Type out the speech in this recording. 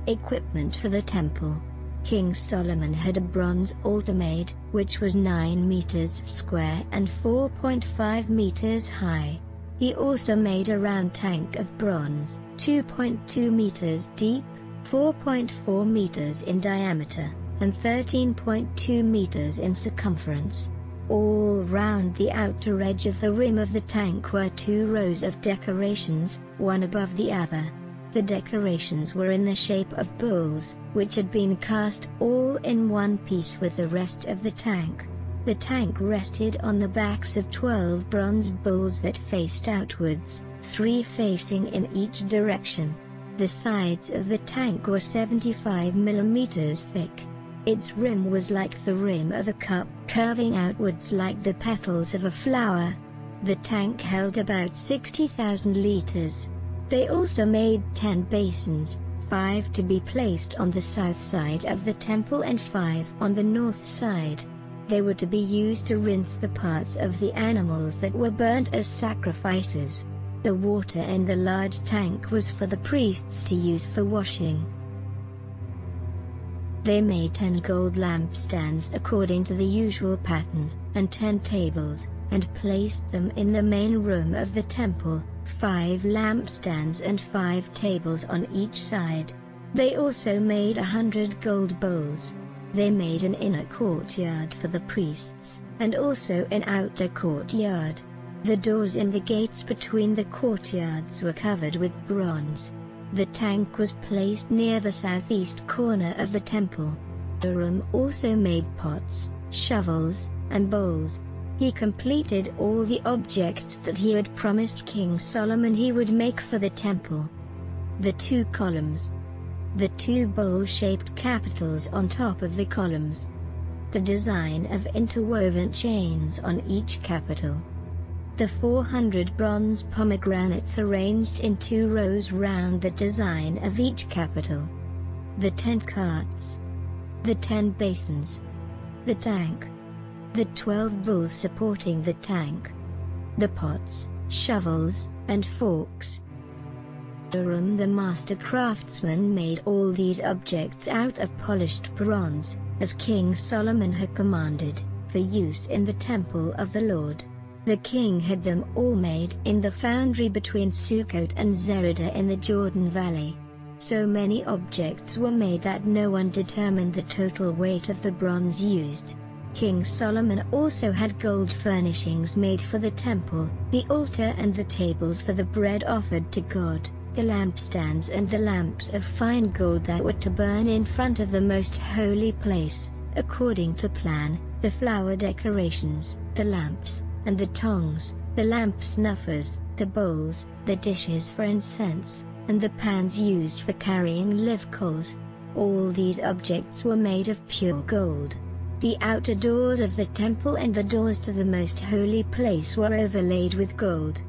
Equipment for the temple. King Solomon had a bronze altar made, which was 9 meters square and 4.5 meters high. He also made a round tank of bronze, 2.2 meters deep, 4.4 meters in diameter, and 13.2 meters in circumference. All round the outer edge of the rim of the tank were 2 rows of decorations, one above the other. The decorations were in the shape of bulls, which had been cast all in one piece with the rest of the tank. The tank rested on the backs of 12 bronze bulls that faced outwards, 3 facing in each direction. The sides of the tank were 75 millimeters thick. Its rim was like the rim of a cup, curving outwards like the petals of a flower. The tank held about 60,000 liters. They also made 10 basins, 5 to be placed on the south side of the temple and 5 on the north side. They were to be used to rinse the parts of the animals that were burnt as sacrifices. The water in the large tank was for the priests to use for washing. They made 10 gold lampstands according to the usual pattern, and 10 tables, and placed them in the main room of the temple, 5 lampstands and 5 tables on each side. They also made 100 gold bowls. They made an inner courtyard for the priests, and also an outer courtyard. The doors in the gates between the courtyards were covered with bronze. The tank was placed near the southeast corner of the temple. Hiram also made pots, shovels, and bowls. He completed all the objects that he had promised King Solomon he would make for the temple. The 2 columns. The 2 bowl-shaped capitals on top of the columns. The design of interwoven chains on each capital. The 400 bronze pomegranates arranged in 2 rows round the design of each capital. The 10 carts. The 10 basins. The tank. The 12 bulls supporting the tank. The pots, shovels, and forks. Hiram the master craftsman made all these objects out of polished bronze, as King Solomon had commanded, for use in the temple of the Lord. The king had them all made in the foundry between Sukkot and Zereda in the Jordan Valley. So many objects were made that no one determined the total weight of the bronze used. King Solomon also had gold furnishings made for the temple, the altar and the tables for the bread offered to God, the lampstands and the lamps of fine gold that were to burn in front of the most holy place, according to plan, the flower decorations, the lamps, and the tongs, the lamp snuffers, the bowls, the dishes for incense, and the pans used for carrying live coals. All these objects were made of pure gold. The outer doors of the temple and the doors to the most holy place were overlaid with gold.